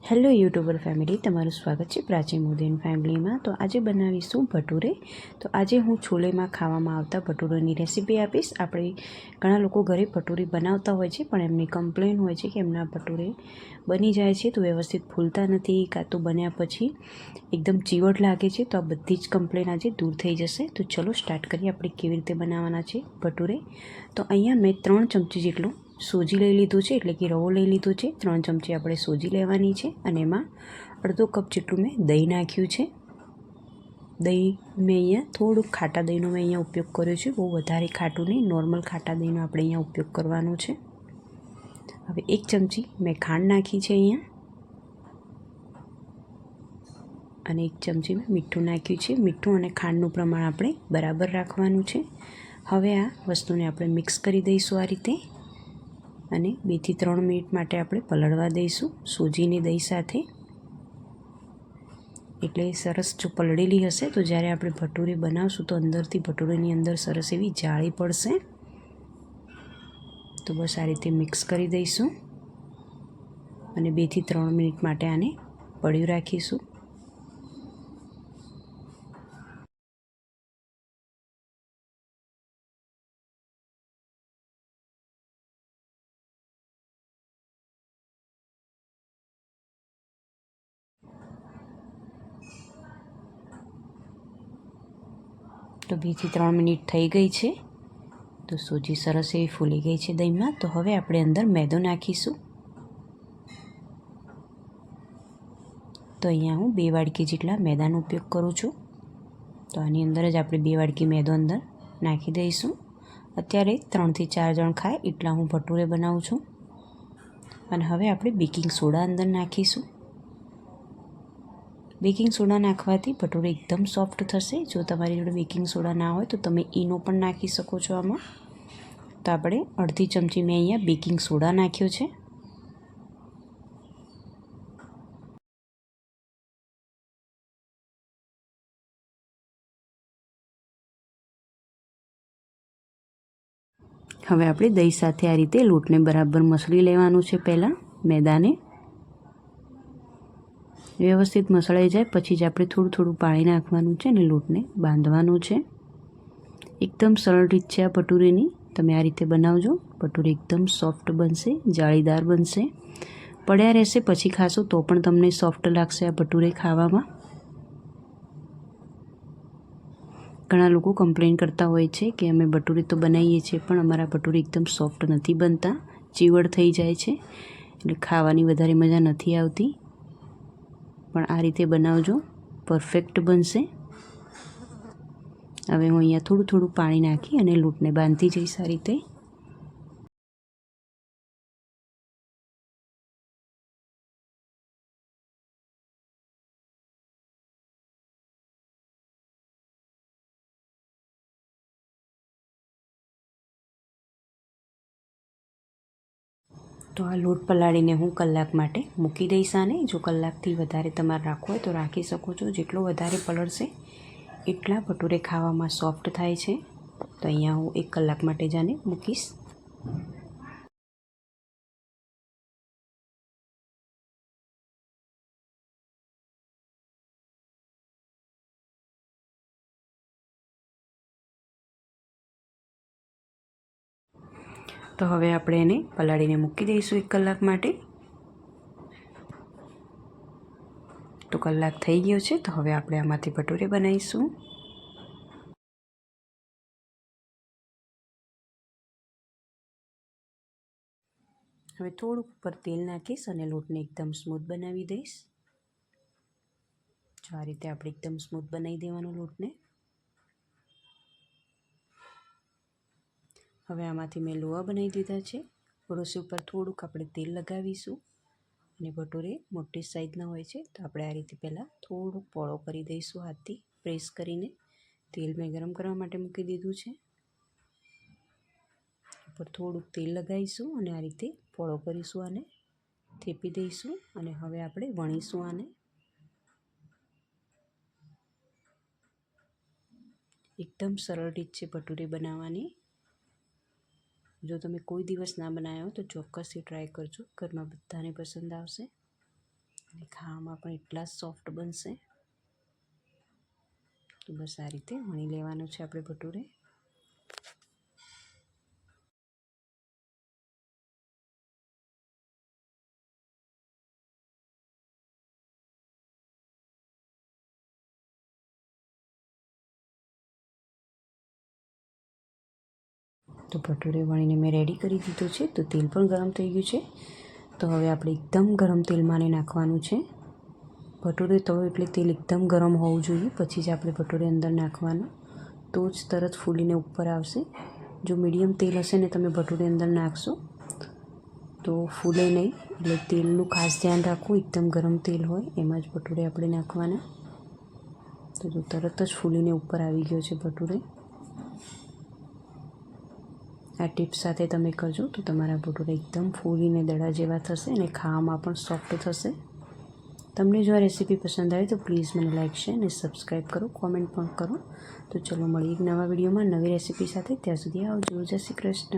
Hello YouTuber family, તમારું સ્વાગત છે પ્રાચી મોદી ફેમિલીમાં। તો આજે બનાવીશું ભટુરે। તો આજે હું છોલેમાં ખાવામાં આવતા ભટુરેની રેસીપી આપીશ। આપણે ઘણા લોકો ઘરે ભટુરે બનાવતા હોય છે, પણ એમની કમ્પ્લેન હોય છે કે એમના ભટુરે બની જાય છે તો વ્યવસ્થિત ફૂલતા નથી, કાં તો બન્યા પછી એકદમ ચીવટ લાગે છે। તો આ બધી જ કમ્પ્લેન આજે દૂર થઈ જશે। તો ચલો સ્ટાર્ટ કરીએ આપણે કેવી રીતે બનાવવાના છે ભટુરે। તો અહીંયા મેં 3 ચમચી જેટલું સોજી લઈ લીધું છે, એટલે કે રવો લઈ લીધો છે। 3 ચમચી આપણે સોજી લેવાની છે અને એમાં અડધો કપ જેટલું મેં દહીં નાખ્યું છે। દહીં મેં અહીંયા થોડુંક ખાટા દહીંનો મેં અહીંયા ઉપયોગ કર્યો છે, બહુ વધારે ખાટું નહીં, નોર્મલ ખાટા દહીંનો આપણે અહીંયા ઉપયોગ કરવાનો છે। હવે 1 ચમચી મેં ખાંડ નાખી છે અહીંયા, અને 1 ચમચી મેં મીઠું નાખ્યું છે। મીઠું અને ખાંડનું પ્રમાણ આપણે બરાબર રાખવાનું છે। હવે આ વસ્તુને આપણે મિક્સ કરી દઈશું આ રીતે, અને 2 થી 3 મિનિટ માટે આપણે પલળવા દઈશું સોજીની દહીં સાથે। એટલે સરસ જો પલળેલી હશે તો જ્યારે આપણે ભટુરે બનાવશું તો અંદરથી ભટુરેની અંદર સરસ એવી જાળી પડશે। તો બસ આ રીતે મિક્સ કરી દઈશું અને 2 થી 3 મિનિટ માટે આને પડ્યું રાખીશું। તો 2 થી 3 મિનિટ થઈ ગઈ છે। તો સોજી સરસ એવી ફૂલી ગઈ છે દહીંમાં। તો હવે આપણે અંદર મેદો નાખીશું। તો અહીંયા હું 2 વાડકી જેટલા મેદાનો ઉપયોગ કરું છું। તો આની અંદર જ આપણે 2 વાડકી મેદો અંદર નાખી દઈશું। અત્યારે 3 થી 4 જણ ખાય એટલા હું ભટુરે બનાવું છું। અને હવે આપણે બેકિંગ સોડા અંદર નાખીશું। બેકિંગ સોડા નાખવાથી ભટુરે એકદમ સોફ્ટ થશે। જો તમારી જોડે બેકિંગ સોડા ના હોય તો તમે ઈનો પણ નાખી શકો છો આમાં। તો આપણે અડધી ચમચી મેં અહીંયા બેકિંગ સોડા નાખ્યો છે। હવે આપણે દહીં સાથે આ રીતે લોટને બરાબર મસળી લેવાનું છે। પહેલાં મેદાને વ્યવસ્થિત મસળાઈ જાય પછી જ આપણે થોડું થોડું પાણી નાખવાનું છે અને લોટને બાંધવાનું છે। એકદમ સરળ રીત છે આ ભટુરેની, તમે આ રીતે બનાવજો। ભટુરે એકદમ સોફ્ટ બનશે, જાળીદાર બનશે। પડ્યા રહેશે પછી ખાશો તો પણ તમને સોફ્ટ લાગશે આ ભટુરે ખાવામાં। ઘણા લોકો કમ્પ્લેન કરતા હોય છે કે અમે ભટુરે તો બનાવીએ છીએ પણ અમારા ભટુરે એકદમ સોફ્ટ નથી બનતા, ચીવડ થઈ જાય છે, એટલે ખાવાની વધારે મજા નથી આવતી। પણ આ રીતે બનાવજો, પરફેક્ટ બનશે। હવે હું અહીંયા થોડું થોડું પાણી નાખી અને લોટને બાંધતી જઈશ આ રીતે। તો આ લોટ પલાળીને હું કલાક માટે મૂકી દઈશ આને। જો કલાકથી વધારે તમારે રાખવો હોય તો રાખી શકો છો। જેટલો વધારે પલળશે એટલા ભટુરે ખાવામાં સોફ્ટ થાય છે। તો અહીંયા હું 1 કલાક માટે જ આને મૂકીશ। તો હવે આપણે એને પલાળીને મૂકી દઈશું 1 કલાક માટે। તો કલાક થઈ ગયો છે, તો હવે આપણે આમાંથી ભટુરે બનાવીશું। હવે થોડુંક ઉપર તેલ નાખીશ અને લોટને એકદમ સ્મૂથ બનાવી દઈશ। જો આ રીતે આપણે એકદમ સ્મૂથ બનાવી દેવાનો લોટને। હવે આમાંથી મેં લોવા બનાવી દીધા છે। પડોશી ઉપર થોડુંક આપણે તેલ લગાવીશું, અને ભટુરે મોટી સાઈઝના હોય છે તો આપણે આ રીતે પહેલાં થોડુંક પોળો કરી દઈશું હાથથી પ્રેસ કરીને। તેલ મેં ગરમ કરવા માટે મૂકી દીધું છે, ઉપર થોડુંક તેલ લગાવીશું અને આ રીતે પોળો કરીશું, આને થેપી દઈશું અને હવે આપણે વણીશું આને। એકદમ સરળ રીત છે ભટુરે બનાવવાની। જો તમે કોઈ દિવસ ના બનાવ્યા હો તો ચોક્કસથી ટ્રાય કરજો, ઘરમાં બધાને પસંદ આવશે। અને ખાવામાં પણ એટલા સોફ્ટ બનશે. તો બસ આ રીતે વણી લેવાનું છે આપણે ભટુરે. તો ભટુરે વણીને મેં રેડી કરી દીધું છે. તો તેલ પણ ગરમ થઈ ગયું છે. તો હવે આપણે એકદમ ગરમ તેલમાં નાખવાનું છે. ભટુરે તળો એટલે તેલ એકદમ ગરમ હોવું જોઈએ, પછી જ આપણે ભટુરે અંદર નાખવાનું, તો જ તરત ફૂલીને ઉપર આવશે. જો મીડિયમ તેલ હશે ને તમે ભટુરે અંદર નાખશો તો ફૂલે નહીં. એટલે તેલનું ખાસ ધ્યાન રાખવું, એકદમ ગરમ તેલ હોય એમાં જ ભટુરે આપણે નાખવાના. તો તરત જ ફૂલીને ઉપર આવી ગયો છે ભટુરે. આ ટિપ્સ સાથે તમે કરજો તો તમારા ભટુરા એકદમ ફૂલીને દડા જેવા થશે અને ખાવામાં પણ સોફ્ટ થશે. તમને જો આ રેસીપી પસંદ આવે તો પ્લીઝ મને લાઈક, શેર અને સબસ્ક્રાઈબ કરો, કોમેન્ટ પણ કરો. તો ચલો મળીએ એક નવા વિડીયોમાં નવી રેસીપી સાથે. ત્યાં સુધી આવજો. જય શ્રી કૃષ્ણ.